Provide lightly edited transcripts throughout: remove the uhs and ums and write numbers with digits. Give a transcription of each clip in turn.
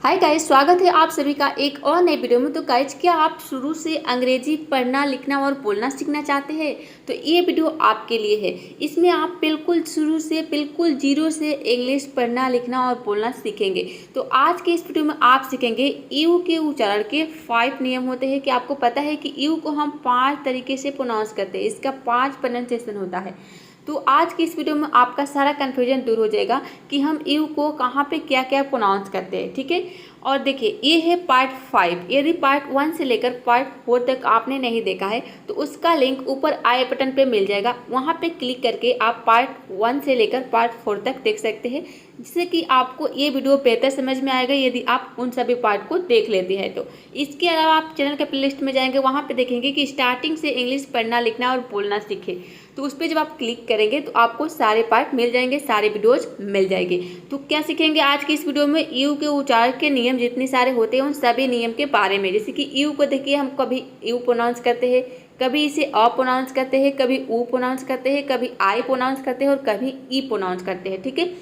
Hi guys, स्वागत है आप सभी का एक और नए वीडियो में। तो गाइस, क्या आप शुरू से अंग्रेजी पढ़ना लिखना और बोलना सीखना चाहते हैं? तो ये वीडियो आपके लिए है। इसमें आप बिल्कुल शुरू से बिल्कुल जीरो से इंग्लिश पढ़ना लिखना और बोलना सीखेंगे। तो आज के इस वीडियो में आप सीखेंगे यू के उच्चारण के 5 नियम होते हैं। कि आपको पता है कि यू को हम 5 तरीके से प्रोनाउंस करते हैं, इसका 5 प्रोनाउंसिएशन होता है। तो आज की इस वीडियो में आपका सारा कन्फ्यूजन दूर हो जाएगा कि हम यू को कहाँ पे क्या क्या प्रोनाउंस करते हैं। ठीक है, और देखिए ये है पार्ट 5। यदि पार्ट 1 से लेकर पार्ट 4 तक आपने नहीं देखा है तो उसका लिंक ऊपर आई बटन पे मिल जाएगा, वहाँ पे क्लिक करके आप पार्ट 1 से लेकर पार्ट 4 तक देख सकते हैं, जिससे कि आपको ये वीडियो बेहतर समझ में आएगा यदि आप उन सभी पार्ट को देख लेते हैं। तो इसके अलावा आप चैनल के प्लेलिस्ट में जाएंगे, वहाँ पे देखेंगे कि स्टार्टिंग से इंग्लिश पढ़ना लिखना और बोलना सीखे। तो उस पर जब आप क्लिक करेंगे तो आपको सारे पार्ट मिल जाएंगे, सारे वीडियोज मिल जाएंगे। तो क्या सीखेंगे आज की इस वीडियो में? यू के उच्चारण के नियम जितने सारे होते हैं उन सभी नियम के बारे में। जैसे कि यू को देखिए, हम कभी यू प्रोनाउंस करते हैं, कभी इसे अ प्रोनाउंस करते हैं, कभी ऊ प्रोनाउंस करते हैं, कभी आई प्रोनाउंस करते हैं और कभी ई प्रोनाउंस करते हैं। ठीक है,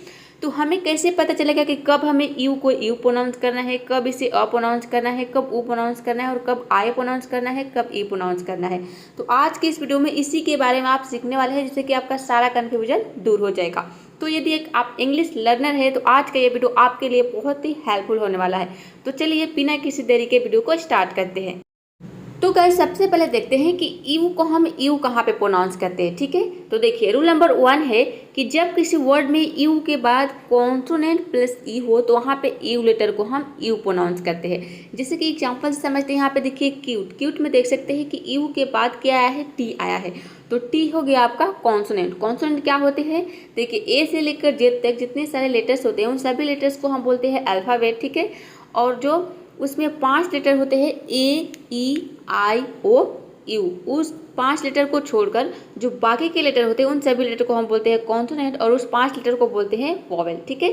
तो हमें कैसे पता चलेगा कि कब हमें यू को यू प्रोनाउंस करना है, कब इसे अ प्रोनाउंस करना है, कब ऊ प्रोनाउंस करना है और कब आई प्रोनाउंस करना है, कब ई प्रोनाउंस करना है? तो आज की इस वीडियो में इसी के बारे में आप सीखने वाले हैं, जिससे कि आपका सारा कन्फ्यूजन दूर हो जाएगा। तो यदि एक आप इंग्लिश लर्नर है तो आज का ये वीडियो आपके लिए बहुत ही हेल्पफुल होने वाला है। तो चलिए बिना किसी देरी के वीडियो को स्टार्ट करते हैं। तो गाइस, सबसे पहले देखते हैं कि यू को हम यू कहाँ पे प्रोनाउंस करते हैं। ठीक है, तो देखिए रूल नंबर 1 है कि जब किसी वर्ड में यू के बाद कॉन्सोनेंट प्लस ई हो तो वहाँ पे यू लेटर को हम यू प्रोनाउंस करते हैं। जैसे कि एग्जांपल से समझते हैं। यहाँ पे देखिए क्यूट, क्यूट में देख सकते हैं कि यू के बाद क्या आया है? टी आया है। तो टी हो गया आपका कॉन्सोनेंट। कॉन्सोनेंट क्या होते हैं? देखिए ए से लेकर जेड तक जितने सारे लेटर्स होते हैं उन सभी लेटर्स को हम बोलते हैं अल्फ़ाबेट। ठीक है, और जो उसमें 5 लेटर होते हैं ए ई आई ओ यू, उस 5 लेटर को छोड़कर जो बाकी के लेटर होते हैं उन सभी लेटर को हम बोलते हैं कॉन्सोनेंट और उस 5 लेटर को बोलते हैं वॉवेल। ठीक है,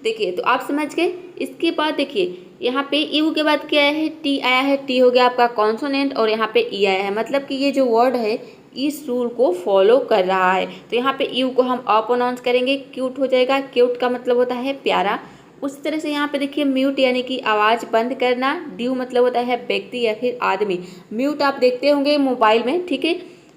देखिए तो आप समझ गए। इसके बाद देखिए यहाँ पे यू के बाद क्या आया है? टी आया है। टी हो गया आपका कॉन्सोनेंट और यहाँ पे ई आया है। मतलब कि ये जो वर्ड है इस रूल को फॉलो कर रहा है। तो यहाँ पे यू को हम अ प्रोनाउंस करेंगे, क्यूट हो जाएगा। क्यूट का मतलब होता है प्यारा। उसी तरह से यहाँ पे देखिए म्यूट यानी कि आवाज़ बंद करना। ड्यू मतलब होता है व्यक्ति या फिर आदमी। म्यूट आप देखते होंगे मोबाइल में। ठीक है,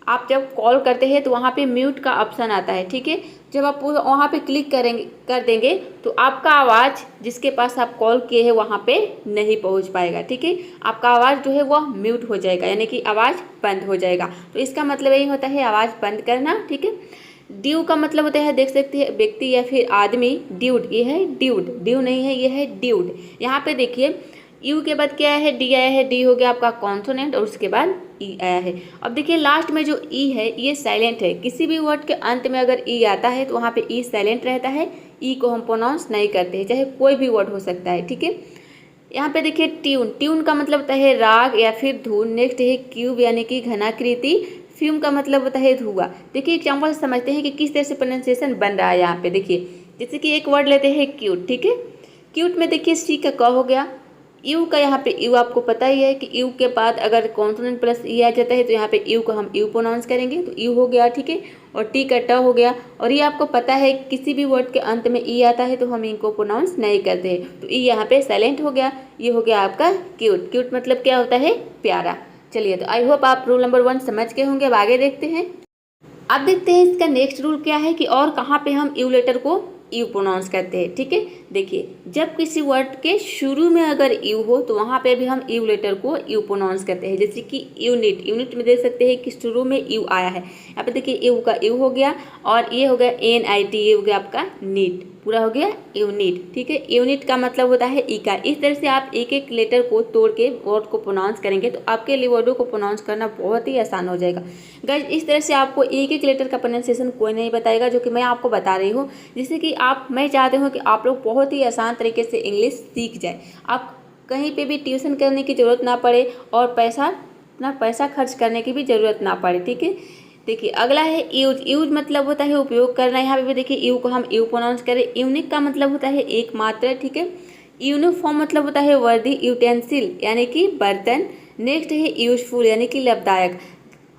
आप जब कॉल करते हैं तो वहाँ पे म्यूट का ऑप्शन आता है। ठीक है, जब आप वहाँ पे क्लिक कर देंगे तो आपका आवाज़ जिसके पास आप कॉल किए हैं वहाँ पे नहीं पहुँच पाएगा। ठीक है, आपका आवाज़ जो है वह म्यूट हो जाएगा, यानी कि आवाज़ बंद हो जाएगा। तो इसका मतलब यही होता है आवाज़ बंद करना। ठीक है, ड्यू का मतलब होता है, देख सकते हैं, व्यक्ति या फिर आदमी। ड्यूड, ये है ड्यूड, ड्यू नहीं है, ये है ड्यूड। यहाँ पे देखिए यू के बाद क्या है? डी आया है। डी हो गया आपका कॉन्सोनेंट और उसके बाद ई आया है। अब देखिए लास्ट में जो ई है ये साइलेंट है। किसी भी वर्ड के अंत में अगर ई आता है तो वहाँ पे ई साइलेंट रहता है। ई को हम प्रोनाउंस नहीं करते हैं, चाहे कोई भी वर्ड हो सकता है। ठीक है, यहाँ पे देखिए ट्यून, ट्यून का मतलब होता है राग या फिर धुन। नेक्स्ट है क्यूब यानी कि घनाकृति। फ्यूम का मतलब होता है धुआं। देखिए एग्जाम्पल समझते हैं कि किस तरह से प्रोनाउंसिएशन बन रहा है। यहाँ पे देखिए जैसे कि एक वर्ड लेते हैं क्यूट। ठीक है, क्यूट में देखिए सी का क हो गया। यू का यहाँ पे यू आपको पता ही है कि यू के बाद अगर कॉन्सोनेंट प्लस ई आ जाता है तो यहाँ पे यू को हम यू प्रोनाउंस करेंगे, तो यू हो गया। ठीक है, और टी का ट हो गया। और ये आपको पता है किसी भी वर्ड के अंत में ई आता है तो हम इनको प्रोनाउंस नहीं करते हैं, तो ई यहाँ पे साइलेंट हो गया। ये हो गया आपका क्यूट। क्यूट मतलब क्या होता है? प्यारा। चलिए, तो आई होप आप रूल नंबर 1 समझ गए होंगे। अब आगे देखते हैं। अब देखते हैं इसका नेक्स्ट रूल क्या है कि और कहाँ पे हम यू लेटर को यू प्रोनाउंस करते हैं। ठीक है, देखिए जब किसी वर्ड के शुरू में अगर यू हो तो वहाँ पे भी हम यू लेटर को यू प्रोनाउंस करते हैं। जैसे कि यूनिट, यूनिट में देख सकते हैं कि शुरू में यू आया है। यहाँ पे देखिए यू का यू हो गया और ये हो गया NIT, ये हो गया आपका नीट, पूरा हो गया यूनिट। ठीक है, यूनिट का मतलब होता है इकाई। इस तरह से आप एक एक लेटर को तोड़ के वर्ड को प्रोनाउंस करेंगे तो आपके लिए वर्डों को प्रोनाउंस करना बहुत ही आसान हो जाएगा। गाइस, इस तरह से आपको एक एक लेटर का प्रोनाउंसिएशन कोई नहीं बताएगा, जो कि मैं आपको बता रही हूँ, जिससे कि मैं चाहती हूँ कि आप लोग बहुत ही आसान तरीके से इंग्लिश सीख जाए। आप कहीं पे भी ट्यूशन करने की ज़रूरत ना पड़े और पैसा खर्च करने की भी ज़रूरत ना पड़े। ठीक है, देखिए अगला है यूज। यूज मतलब होता है उपयोग करना। यहाँ पे भी देखिए यू को हम यू प्रोनाउंस करें। यूनिक का मतलब होता है एकमात्र। ठीक है, यूनिफॉर्म मतलब होता है वर्दी। यूटेंसिल यानी कि बर्तन। नेक्स्ट है यूजफुल यानी कि लाभदायक।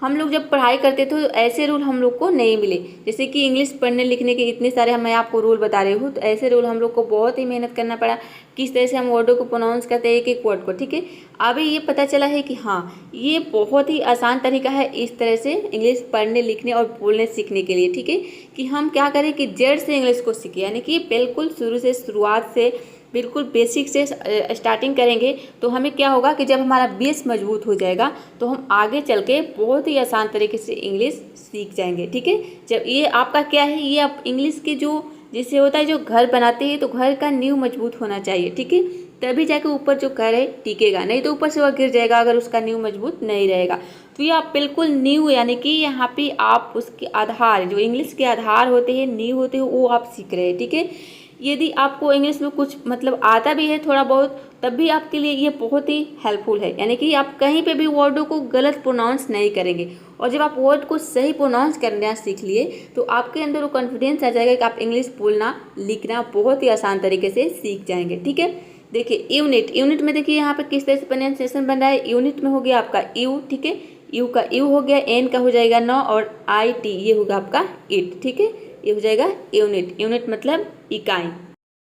हम लोग जब पढ़ाई करते थे तो ऐसे रूल हम लोग को नहीं मिले। जैसे कि इंग्लिश पढ़ने लिखने के इतने सारे मैं आपको रूल बता रही हूँ, तो ऐसे रूल हम लोग को बहुत ही मेहनत करना पड़ा, किस तरह से हम वर्डों को प्रोनाउंस करते हैं एक एक वर्ड को, ठीक है। अभी ये पता चला है कि हाँ, ये बहुत ही आसान तरीका है इस तरह से इंग्लिश पढ़ने लिखने और बोलने सीखने के लिए, ठीक है। कि हम क्या करें कि जड़ से इंग्लिश को सीखें, यानी कि बिल्कुल शुरुआत से बिल्कुल बेसिक से स्टार्टिंग करेंगे तो हमें क्या होगा कि जब हमारा बेस मजबूत हो जाएगा तो हम आगे चल के बहुत ही आसान तरीके से इंग्लिश सीख जाएंगे, ठीक है। जब ये आपका क्या है, ये आप इंग्लिश के जो जैसे होता है जो घर बनाते हैं तो घर का नींव मजबूत होना चाहिए, ठीक है। तभी जाके ऊपर जो घर है टिकेगा, नहीं तो ऊपर से वह गिर जाएगा अगर उसका नींव मजबूत नहीं रहेगा। तो ये आप बिल्कुल नींव, यानी कि यहाँ पे आप उसके आधार, जो इंग्लिश के आधार होते हैं, नींव होते हैं, वो आप सीख रहे हैं, ठीक है। यदि आपको इंग्लिश में कुछ मतलब आता भी है थोड़ा बहुत, तब भी आपके लिए ये बहुत ही हेल्पफुल है, यानी कि आप कहीं पे भी वर्डों को गलत प्रोनाउंस नहीं करेंगे। और जब आप वर्ड को सही प्रोनाउंस करना सीख लिए तो आपके अंदर वो कॉन्फिडेंस आ जाएगा कि आप इंग्लिश बोलना लिखना बहुत ही आसान तरीके से सीख जाएंगे, ठीक है। देखिए यूनिट में देखिए यहाँ पे किस तरह से प्रोनाउंसिएशन बन रहा है। यूनिट में हो गया आपका यू, ठीक है, यू का यू हो गया, एन का हो जाएगा न, और आई टी ये होगा आपका इट, ठीक है। ये हो जाएगा यूनिट मतलब इकाई।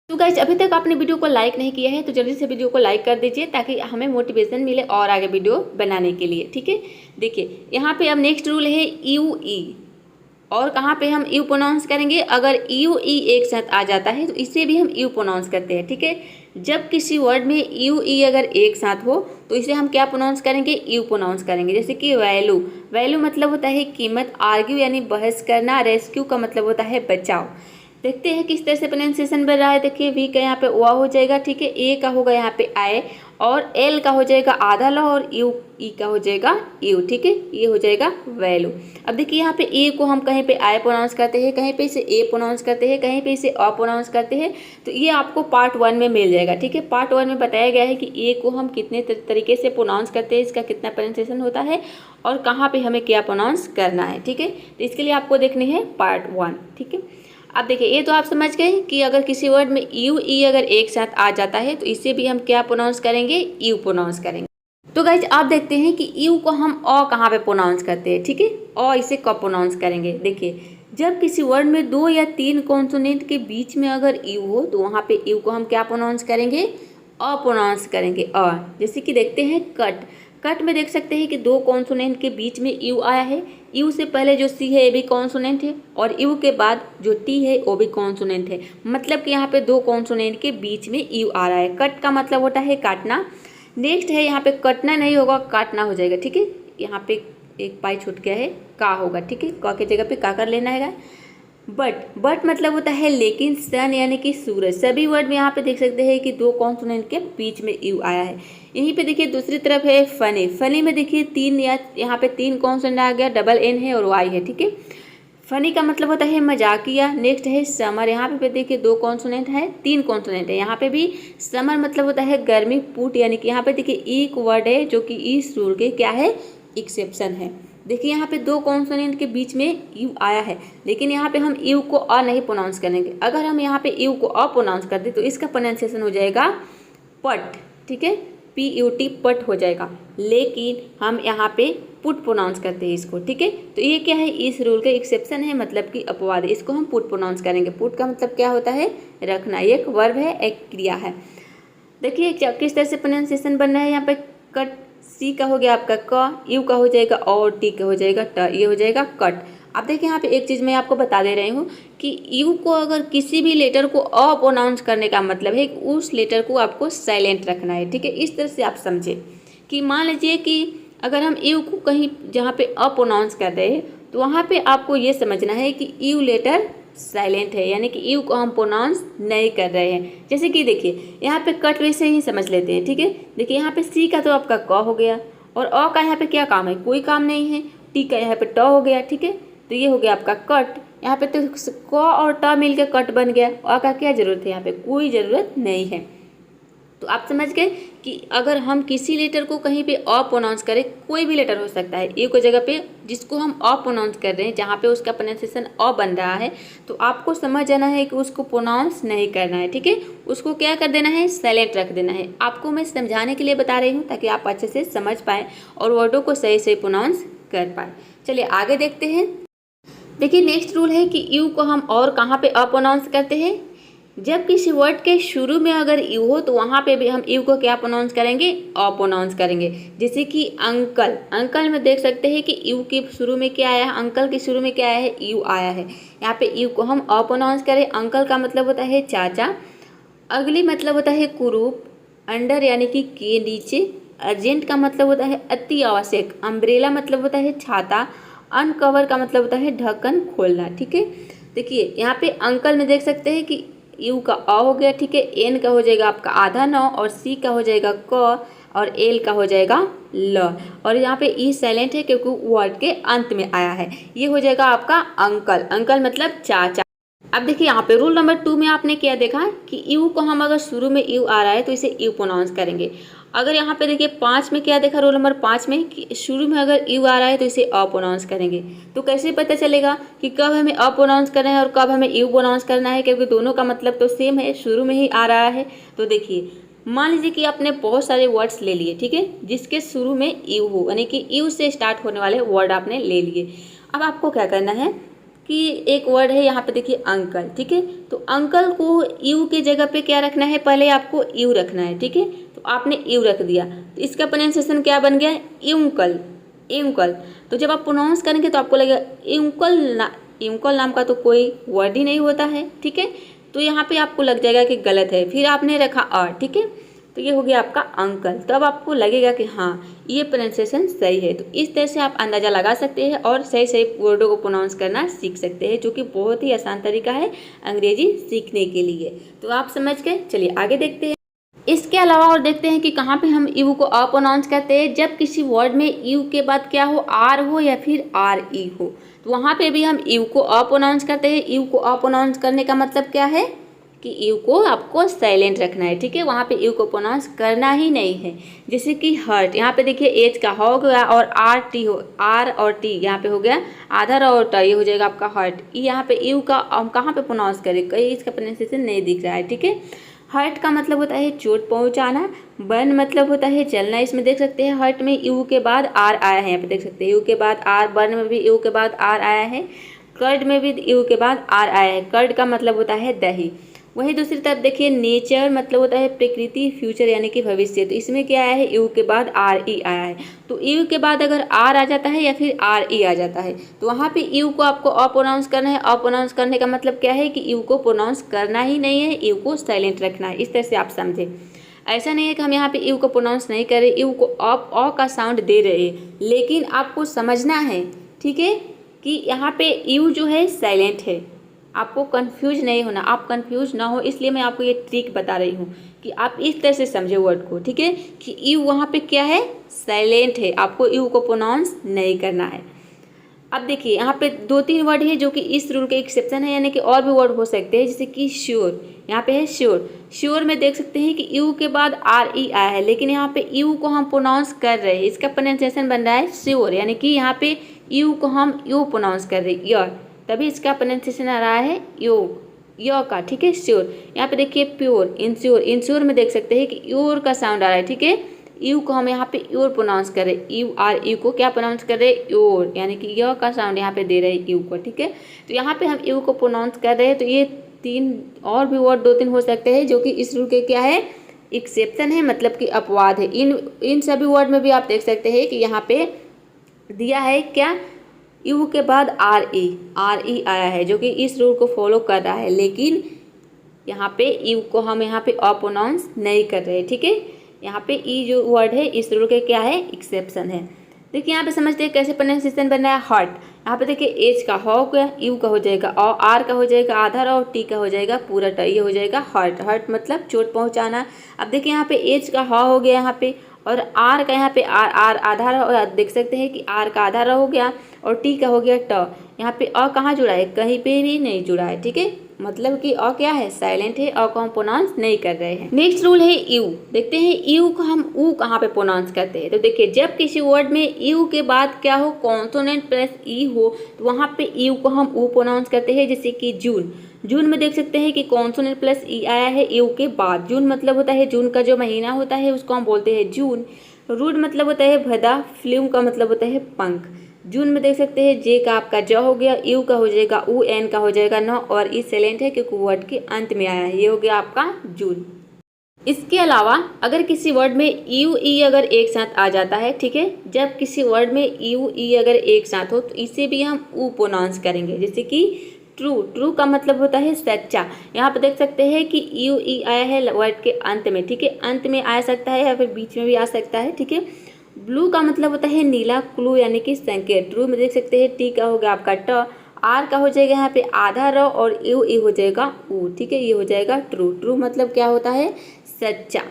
तो गाइज अभी तक आपने वीडियो को लाइक नहीं किया है तो जल्दी से वीडियो को लाइक कर दीजिए ताकि हमें मोटिवेशन मिले और आगे वीडियो बनाने के लिए, ठीक है। देखिए यहाँ पे अब नेक्स्ट रूल है यू ई, और कहाँ पे हम यू प्रोनाउंस करेंगे, अगर यू ई एक साथ आ जाता है तो इसे भी हम यू प्रोनाउंस करते हैं, ठीक है। जब किसी वर्ड में यू ई अगर एक साथ हो तो इसे हम क्या प्रोनाउंस करेंगे, यू प्रोनाउंस करेंगे। जैसे कि वैल्यू मतलब होता है कीमत, आर्ग्यू यानी बहस करना, रेस्क्यू का मतलब होता है बचाव। देखते हैं किस तरह से प्रोनाउंसिएशन बन रहा है। देखिए वी का यहाँ पे ओआ हो जाएगा, ठीक है, ए का होगा यहाँ पे आए, और एल का हो जाएगा आधा ल, और यू ई का हो जाएगा यू, ठीक है, ये हो जाएगा वैल्यू। अब देखिए यहाँ पे ए को हम कहीं पे आई प्रोनाउंस करते हैं, कहीं पे इसे ए प्रोनाउंस करते हैं, कहीं पे इसे अ प्रोनाउंस करते हैं, तो ये आपको पार्ट 1 में मिल जाएगा, ठीक है। पार्ट 1 में बताया गया है कि ए को हम कितने तरीके से प्रोनाउंस करते हैं, इसका कितना प्रोनाउंसिएशन होता है और कहाँ पे हमें क्या प्रोनाउंस करना है, ठीक है। तो इसके लिए आपको देखने हैं पार्ट 1, ठीक है। अब देखिए ये तो आप समझ गए कि अगर किसी वर्ड में यू ई अगर एक साथ आ जाता है तो इसे भी हम क्या प्रोनाउंस करेंगे, यू प्रोनाउंस करेंगे। तो गाइज आप देखते हैं कि यू को हम अ कहाँ पे प्रोनाउंस करते हैं, ठीक है, अ इसे कब प्रोनाउंस करेंगे। देखिए जब किसी वर्ड में 2 या 3 कॉन्सोनेंट के बीच में अगर यू हो तो वहाँ पे यू को हम क्या प्रोनाउंस करेंगे, अ प्रोनाउंस करेंगे, अ। जैसे कि देखते हैं कट में देख सकते हैं कि 2 कॉन्सोनेंट के बीच में यू आया है। यू से पहले जो सी है ये भी कॉन्सोनेंट है, और यू के बाद जो टी है वो भी कॉन्सोनेंट है, मतलब कि यहाँ पे 2 कॉन्सोनेंट के बीच में यू आ रहा है। कट का मतलब होता है काटना। नेक्स्ट है यहाँ पे कटना नहीं होगा, काटना हो जाएगा, ठीक है। यहाँ पे एक पाई छूट गया है, का होगा, ठीक है, का की जगह पे का कर लेना है। बट मतलब होता है लेकिन, सन यानी कि सूरज। सभी वर्ड में यहाँ पे देख सकते हैं कि 2 कॉन्सोनेंट के बीच में यू आया है। यहीं पे देखिए दूसरी तरफ है फनी में देखिए 3 या यहाँ पे 3 कॉन्सोनेंट आ गया, डबल एन है और वाई है, ठीक है। फनी का मतलब होता है मजाकिया। नेक्स्ट है समर, यहाँ पे देखिए 2 कॉन्सोनेंट है, 3 कॉन्सोनेंट है, यहाँ पे भी समर मतलब होता है गर्मी। पुट यानी कि यहाँ पे देखिए एक वर्ड है जो कि इस रूल के क्या है, एक्सेप्शन है। देखिए यहाँ पे 2 कॉन्सोनेंट के बीच में यू आया है, लेकिन यहाँ पे हम यू को अ नहीं प्रोनाउंस करेंगे। अगर हम यहाँ पे यू को अ प्रोनाउंस कर दें तो इसका प्रोनाउंसिएशन हो जाएगा पट, ठीक है, PUT पट हो जाएगा, लेकिन हम यहाँ पे पुट प्रोनाउंस करते हैं इसको, ठीक है। तो ये क्या है, इस रूल का एक्सेप्शन है, मतलब कि अपवाद है, इसको हम पुट प्रोनाउंस करेंगे। पुट का मतलब क्या होता है, रखना, एक वर्ब है, एक क्रिया है। देखिए किस तरह से प्रोनाउंसिएशन बन रहा है। यहाँ पे कट, सी का हो गया आपका क, यू का हो जाएगा और टी का हो जाएगा ट, ये हो जाएगा कट। अब देखिए यहाँ पे एक चीज़ मैं आपको बता दे रही हूँ कि यू को अगर किसी भी लेटर को अ प्रोनाउंस करने का मतलब है कि उस लेटर को आपको साइलेंट रखना है, ठीक है। इस तरह से आप समझे कि मान लीजिए कि अगर हम यू को कहीं जहाँ पे अ प्रोनाउंस कर रहे हैं तो वहाँ पे आपको ये समझना है कि यू लेटर साइलेंट है, यानी कि यू को हम प्रोनाउंस नहीं कर रहे हैं। जैसे कि देखिए यहाँ पे कट वैसे ही समझ लेते हैं, ठीक है। देखिए यहाँ पे सी का तो आपका क हो गया, और अ का यहाँ पे क्या काम है, कोई काम नहीं है। टी का यहाँ पे ट हो गया, ठीक है, तो ये हो गया आपका कट। यहाँ पे तो क और ट मिल के कट बन गया, अ का क्या जरूरत है, यहाँ पे कोई ज़रूरत नहीं है। तो आप समझ गए कि अगर हम किसी लेटर को कहीं पे अ प्रोनाउंस करें, कोई भी लेटर हो सकता है, ए को जगह पे जिसको हम अ प्रोनाउंस कर रहे हैं, जहाँ पे उसका प्रोनाउंसिएशन अ बन रहा है, तो आपको समझ जाना है कि उसको प्रोनाउंस नहीं करना है, ठीक है। उसको क्या कर देना है, साइलेंट रख देना है। आपको मैं समझाने के लिए बता रही हूँ ताकि आप अच्छे से समझ पाएँ और वर्डों को सही सही प्रोनाउंस कर पाए। चलिए आगे देखते हैं। देखिए नेक्स्ट रूल है कि यू को हम और कहाँ पे अप्रोनाउंस करते हैं। जब किसी वर्ड के शुरू में अगर यू हो तो वहाँ पे भी हम यू को क्या प्रोनाउंस करेंगे, अप्रोनाउंस करेंगे। जैसे कि अंकल, अंकल में देख सकते हैं कि यू के शुरू में क्या आया है, अंकल के शुरू में क्या आया है, यू आया है। यहाँ पे यू को हम अप्रोनाउंस करें। अंकल का मतलब होता है चाचा, अगली मतलब होता है कुरूप, अंडर यानी कि के नीचे, अर्जेंट का मतलब होता है अति आवश्यक, अम्ब्रेला मतलब होता है छाता, अनकवर का मतलब होता है ढक्कन खोलना। ठीक है, देखिए यहाँ पे अंकल में देख सकते हैं कि यू का अ हो गया। ठीक है, एन का हो जाएगा आपका आधा न, और सी का हो जाएगा क, और एल का हो जाएगा ल, और यहाँ पे ई साइलेंट है क्योंकि वर्ड के अंत में आया है। ये हो जाएगा आपका अंकल, अंकल मतलब चाचा। अब देखिए यहाँ पे रूल नंबर 2 में आपने क्या देखा कि यू को हम अगर शुरू में यू आ रहा है तो इसे यू प्रोनाउंस करेंगे। अगर यहाँ पे देखिए 5 में क्या देखा, रूल नंबर 5 में कि शुरू में अगर यू आ रहा है तो इसे अ प्रोनाउंस करेंगे। तो कैसे पता चलेगा कि कब हमें अ प्रोनाउंस करना है और कब हमें यू प्रोनाउंस करना है, क्योंकि दोनों का मतलब तो सेम है, शुरू में ही आ रहा है। तो देखिए मान लीजिए कि आपने बहुत सारे वर्ड्स ले लिए, ठीक है, जिसके शुरू में यू हो, यानी कि यू से स्टार्ट होने वाले वर्ड आपने ले लिए। अब आपको क्या करना है कि एक वर्ड है यहाँ पे देखिए अंकल। ठीक है, तो अंकल को यू के जगह पे क्या रखना है, पहले आपको यू रखना है। ठीक है, तो आपने यू रख दिया तो इसका प्रोनाउंसिएशन क्या बन गया, इउंकल, इउंकल। तो जब आप प्रोनाउंस करेंगे तो आपको लगेगा इउंकल, इउंकल नाम का तो कोई वर्ड ही नहीं होता है। ठीक है, तो यहाँ पे आपको लग जाएगा कि गलत है, फिर आपने रखा अ। ठीक है, तो ये हो गया आपका अंकल। तब आपको लगेगा कि हाँ ये प्रोनाउंसिएशन सही है। तो इस तरह से आप अंदाज़ा लगा सकते हैं और सही सही वर्डों को प्रोनाउंस करना सीख सकते हैं, जो कि बहुत ही आसान तरीका है अंग्रेजी सीखने के लिए। तो आप समझ गए, चलिए आगे देखते हैं। इसके अलावा और देखते हैं कि कहाँ पे हम यू को अ प्रोनाउंस करते हैं। जब किसी वर्ड में यू के बाद क्या हो, आर हो या फिर आर ई हो, तो वहाँ पे भी हम यू को अ प्रोनाउंस करते हैं। यू को अ प्रोनाउंस करने का मतलब क्या है कि यू को आपको साइलेंट रखना है। ठीक है, वहाँ पे यू को प्रोनाउंस करना ही नहीं है। जैसे कि हर्ट, यहाँ पे देखिए एच का हो गया और आर टी हो, आर और टी यहाँ पे हो गया आधा र और ट, ये हो जाएगा आपका हर्ट। यहाँ पे यू का हम कहाँ पे प्रोनाउंस करें, कहीं इसका प्रोनाउंसिएशन नहीं दिख रहा है। ठीक है, हर्ट का मतलब होता है चोट पहुँचाना, बर्न मतलब होता है जलना। इसमें देख सकते हैं हर्ट में यू के बाद आर आया है, यहाँ पे देख सकते हैं यू के बाद आर, बर्न में भी यू के बाद आर आया है, कर्ड में भी यू के बाद आर आया है। कर्ड का मतलब होता है दही। वहीं दूसरी तरफ देखिए नेचर मतलब होता है प्रकृति, फ्यूचर यानी कि भविष्य। तो इसमें क्या आया है, यू के बाद आर ई आया है। तो यू के बाद अगर आर आ जाता है या फिर आर ई आ जाता है तो वहाँ पे यू को आपको अ प्रोनाउंस करना है। अ प्रोनाउंस करने का मतलब क्या है कि यू को प्रोनाउंस करना ही नहीं है, यू को साइलेंट रखना है। इस तरह से आप समझे। ऐसा नहीं है कि हम यहाँ पे यू को प्रोनाउंस नहीं कर रहे, यू को अ का साउंड दे रहे हैं, लेकिन आपको समझना है, ठीक है, कि यहाँ पे यू जो है साइलेंट है। आपको कंफ्यूज नहीं होना, आप कंफ्यूज ना हो, इसलिए मैं आपको ये ट्रिक बता रही हूँ कि आप इस तरह से समझे वर्ड को। ठीक है, कि यू वहाँ पे क्या है, साइलेंट है, आपको यू को प्रोनाउंस नहीं करना है। अब देखिए यहाँ पे 2-3 वर्ड है जो कि इस रूल के एक्सेप्शन है, यानी कि और भी वर्ड हो सकते हैं, जैसे कि श्योर। यहाँ पे है श्योर। श्योर में देख सकते हैं कि यू के बाद आर ई आया है, लेकिन यहाँ पे यू को हम प्रोनाउंस कर रहे हैं, इसका प्रोनाउंसिएशन बन रहा है श्योर, यानी कि यहाँ पे यू को हम यू प्रोनाउंस कर रहे हैं, योर, तभी इसका प्रोनाउंसिएशन आ रहा है यो का। ठीक है, श्योर। यहाँ पे देखिए प्योर, इंश्योर। इंश्योर में देख सकते हैं कि योर का साउंड आ रहा है। ठीक है, यू को हम यहाँ पे योर प्रोनाउंस कर रहे, यू आर यू को क्या प्रोनाउंस कर रहे, योर, यानी कि य का साउंड यहाँ पे दे रहे यू को। ठीक है, तो यहाँ पे हम यू को प्रोनाउंस कर रहे हैं। तो ये 3 और भी वर्ड 2-3 हो सकते हैं जो कि इस रूल के क्या है, एक्सेप्शन है, मतलब कि अपवाद है। इन सभी वर्ड में भी आप देख सकते हैं कि यहाँ पे दिया है क्या, यू के बाद आर ई आया है, जो कि इस रूल को फॉलो कर रहा है, लेकिन यहाँ पे यू को हम यहाँ पे अ प्रोनाउंस नहीं कर रहे। ठीक है, यहाँ पे ई जो वर्ड है इस रूल के क्या है, एक्सेप्शन है। देखिए यहाँ पे समझते हैं कैसे प्रोनाउंसिएशन बन रहा है। हर्ट, यहाँ पे देखिए एच का हो गया, यू का हो जाएगा अ, आर का हो जाएगा आधा र, और टी का हो जाएगा पूरा ट, ये हो जाएगा हर्ट। हर्ट मतलब चोट पहुँचाना। अब देखिए यहाँ पे एच का हो गया यहाँ पे, और आर का यहाँ पे आर आधा र, देख सकते हैं कि आर का आधा र हो गया, और टी का हो गया ट। यहाँ पे अ कहाँ जुड़ा है, कहीं पे भी नहीं जुड़ा है। ठीक है, मतलब कि अ क्या है, साइलेंट है, अ को हम प्रोनाउंस नहीं कर रहे हैं। नेक्स्ट रूल है यू। देखते हैं यू को हम ऊ कहाँ पे प्रोनाउंस करते हैं। तो देखिए जब किसी वर्ड में यू के बाद क्या हो, कॉन्सोनेंट प्लस ई हो, तो वहाँ पे यू को हम ऊ प्रोनाउंस करते हैं। जैसे कि जून। जून में देख सकते हैं कि कॉन्सोनेंट प्लस ई आया है यू के बाद। जून मतलब होता है जून का जो महीना होता है उसको हम बोलते हैं जून। रूड मतलब होता है भदा, फ्लूम का मतलब होता है पंख। जून में देख सकते हैं जे का आपका ज हो गया, यू का हो जाएगा ऊ, एन का हो जाएगा न, और ई साइलेंट है क्योंकि वर्ड के अंत में आया है। ये हो गया आपका जून। इसके अलावा अगर किसी वर्ड में यू ई अगर एक साथ आ जाता है, ठीक है, जब किसी वर्ड में यू ई अगर एक साथ हो तो इसे भी हम ऊ प्रोनाउंस करेंगे। जैसे कि ट्रू, ट्रू का मतलब होता है सच्चा। यहाँ पर देख सकते हैं कि यू ई आया है वर्ड के अंत में, ठीक है, अंत में आ सकता है या फिर बीच में भी आ सकता है, ठीक है। ब्लू का मतलब होता है नीला, क्लू यानी कि संकेत। ट्रू में देख सकते हैं टी का होगा आपका ट, आर का हो जाएगा यहाँ पे आधा र, और यू ई हो जाएगा ऊ, ठीक है, ये हो जाएगा ट्रू। ट्रू मतलब क्या होता है, सच्चा।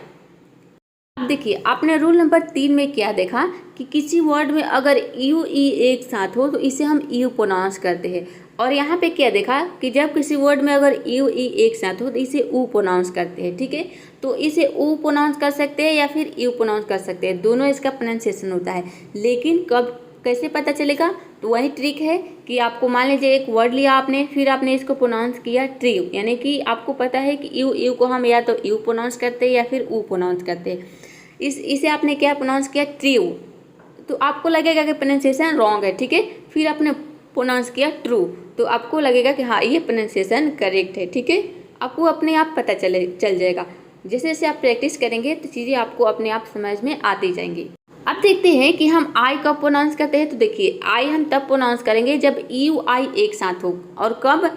अब देखिए आपने रूल नंबर 3 में क्या देखा कि किसी वर्ड में अगर यू ई एक साथ हो तो इसे हम यू प्रोनाउंस करते हैं, और यहाँ पे क्या देखा कि जब किसी वर्ड में अगर यू ई एक साथ हो तो इसे ऊ प्रोनाउंस करते हैं, ठीक है। तो इसे ऊ प्रोनाउंस कर सकते हैं या फिर यू प्रोनाउंस कर सकते हैं, दोनों इसका प्रोनाउंसिएशन होता है। लेकिन कब कैसे पता चलेगा, तो वही ट्रिक है कि आपको मान लीजिए एक वर्ड लिया आपने, फिर आपने इसको प्रोनाउंस किया ट्रू, यानी कि आपको पता है कि यू को हम या तो यू प्रोनाउंस करते हैं या फिर ऊ प्रोनाउंस करते हैं। इसे आपने क्या प्रोनाउंस किया, ट्रू, तो आपको लगेगा कि प्रोनाउंसिएशन रॉन्ग है, ठीक है। फिर आपने प्रोनाउंस किया ट्रू, तो आपको लगेगा कि हाँ ये प्रोनाउंसिएशन करेक्ट है, ठीक है। आपको अपने आप पता चल जाएगा। जैसे जैसे आप प्रैक्टिस करेंगे तो चीज़ें आपको अपने आप समझ में आती जाएंगी। अब देखते हैं कि हम आई कब प्रोनाउंस करते हैं। तो देखिए आई हम तब प्रोनाउंस करेंगे जब यू आई एक साथ हो, और कब,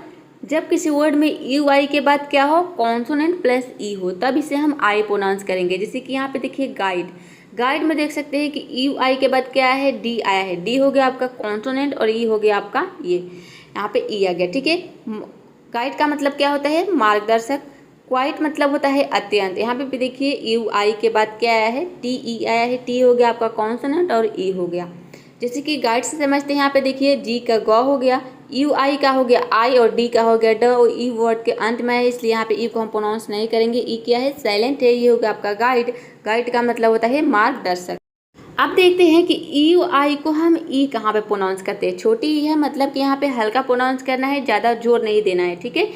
जब किसी वर्ड में यू आई के बाद क्या हो, कॉन्सोनेंट प्लस ई हो, तब इसे हम आई प्रोनाउंस करेंगे। जैसे कि यहाँ पे देखिए गाइड, गाइड में देख सकते हैं कि यू आई के बाद क्या है, डी आया है। डी हो गया आपका कॉन्सोनेंट और ई हो गया आपका ये, यहाँ पे ई आ गया, ठीक है। गाइड का मतलब क्या होता है, मार्गदर्शक। क्वाइट मतलब होता है अत्यंत। यहाँ पे भी देखिए यू आई के बाद क्या आया है, टी ई आया है। टी हो गया आपका कॉन्सोनेंट और ई हो गया। जैसे कि गाइड से समझते हैं, यहाँ पे देखिए जी का ग हो गया, यू आई का हो गया आई, और डी का हो गया ड, और ई वर्ड के अंत में है इसलिए यहाँ पे ई को हम प्रोनाउंस नहीं करेंगे। ई क्या है, साइलेंट है। ये हो गया आपका गाइड। गाइड का मतलब होता है मार्गदर्शक। अब देखते हैं कि यू आई को हम ई कहाँ पे प्रोनाउंस करते हैं। छोटी ई है, मतलब कि यहाँ पे हल्का प्रोनाउंस करना है, ज़्यादा जोर नहीं देना है, ठीक है।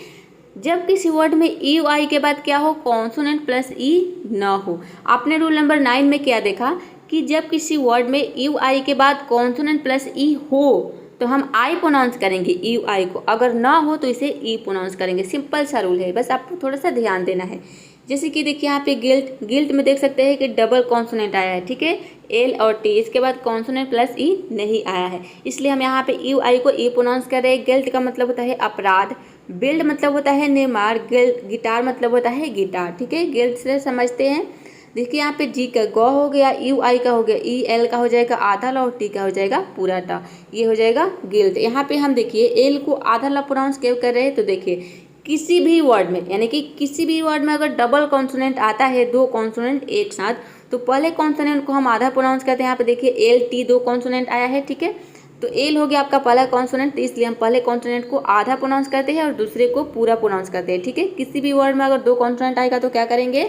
जब किसी वर्ड में यू आई के बाद क्या हो, कॉन्सोनेंट प्लस ई न हो। आपने रूल नंबर 9 में क्या देखा कि जब किसी वर्ड में यू आई के बाद कॉन्सोनेंट प्लस ई हो तो हम आई प्रोनाउंस करेंगे यू आई को, अगर ना हो तो इसे ई प्रोनाउंस करेंगे। सिंपल सा रूल है, बस आपको थोड़ा सा ध्यान देना है। जैसे कि देखिए यहाँ पे गिल्ट, गिल्ट में देख सकते हैं कि डबल कॉन्सोनेंट आया है, ठीक है, एल और टी, इसके बाद कॉन्सोनेंट प्लस ई नहीं आया है, इसलिए हम यहाँ पे यू आई को ई प्रोनाउंस कर रहे हैं। गिल्ट का मतलब होता है अपराध, बिल्ड मतलब होता है निर्माण, गिटार मतलब होता है गिटार, ठीक है। गिल्ट से समझते हैं। देखिए यहाँ पे जी का गौ हो गया, यू आई का हो गया ई, एल का हो जाएगा आधा ला, और टी का हो जाएगा पूरा टा, ये हो जाएगा गिल्ट। यहाँ पे हम देखिए एल को आधा ला प्रोनाउंस क्यों कर रहे हैं, तो देखिए किसी भी वर्ड में, यानी कि किसी भी वर्ड में अगर डबल कॉन्सोनेंट आता है, दो कॉन्सोनेंट एक साथ, तो पहले कॉन्सोनेंट को हम आधा प्रोनाउंस करते हैं। यहाँ पे देखिए एल टी दो कॉन्सोनेंट आया है, ठीक है, तो एल हो गया आपका पहला कॉन्सोनेंट, तो इसलिए हम पहले कॉन्सोनेंट को आधा प्रोनाउंस करते हैं और दूसरे को पूरा प्रोनाउंस करते हैं, ठीक है। किसी भी वर्ड में अगर दो कॉन्सोनेंट आएगा तो क्या करेंगे,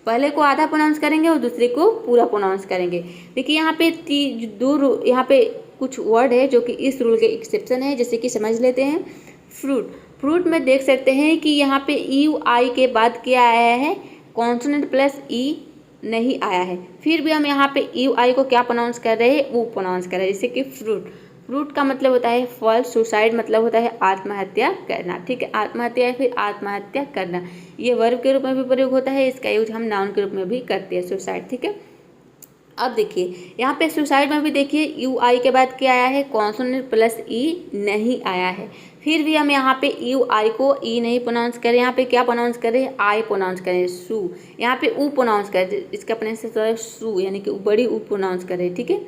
पहले को आधा प्रोनाउंस करेंगे और दूसरे को पूरा प्रोनाउंस करेंगे। देखिए यहाँ पे यहाँ पे कुछ वर्ड है जो कि इस रूल के एक्सेप्शन है, जैसे कि समझ लेते हैं। फ्रूट, फ्रूट में देख सकते हैं कि यहाँ पे यू आई के बाद क्या आया है, कॉन्सोनेंट प्लस ई नहीं आया है, फिर भी हम यहाँ पे यू आई को क्या प्रोनाउंस कर रहे हैं, वो प्रोनाउंस कर रहे हैं। जैसे कि फ्रूट, फ्रूट का मतलब होता है फल, सुसाइड मतलब होता है आत्महत्या करना, ठीक है, आत्महत्या या फिर आत्महत्या करना, ये वर्ब के रूप में भी प्रयोग होता है, इसका यूज हम नाउन के रूप में भी करते हैं, सुसाइड, ठीक है। अब देखिए यहाँ पे सुसाइड में भी देखिए यू आई के बाद क्या आया है, कॉन्सोनेंट प्लस ई नहीं आया है, फिर भी हम यहाँ पे यू आई को ई नहीं प्रोनाउंस करें, यहाँ पे क्या प्रोनाउंस करें, आई प्रोनाउंस करें, सू, यहाँ पे ऊ प्रोनाउंस करें, इसका प्रोनाउंसिएशन सू, यानी कि बड़ी ऊ प्रोनाउंस करें, ठीक है।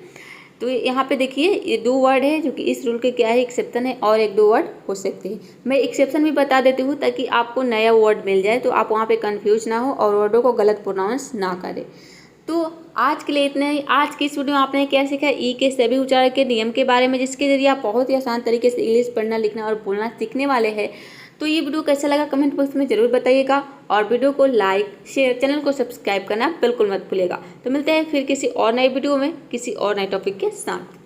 तो यहाँ पे देखिए ये दो वर्ड है जो कि इस रूल के क्या है, एक्सेप्शन है, और एक दो वर्ड हो सकते हैं। मैं एक्सेप्शन भी बता देती हूँ ताकि आपको नया वर्ड मिल जाए, तो आप वहाँ पे कंफ्यूज ना हो और वर्डों को गलत प्रोनाउंस ना करें। तो आज के लिए इतना ही। आज की इस वीडियो में आपने क्या सीखा, ई के सभी उच्चारण के नियम के बारे में, जिसके जरिए आप बहुत ही आसान तरीके से इंग्लिश पढ़ना, लिखना और बोलना सीखने वाले हैं। तो ये वीडियो कैसा लगा कमेंट बॉक्स में ज़रूर बताइएगा, और वीडियो को लाइक, शेयर, चैनल को सब्सक्राइब करना बिल्कुल मत भूलिएगा। तो मिलते हैं फिर किसी और नए वीडियो में, किसी और नए टॉपिक के साथ।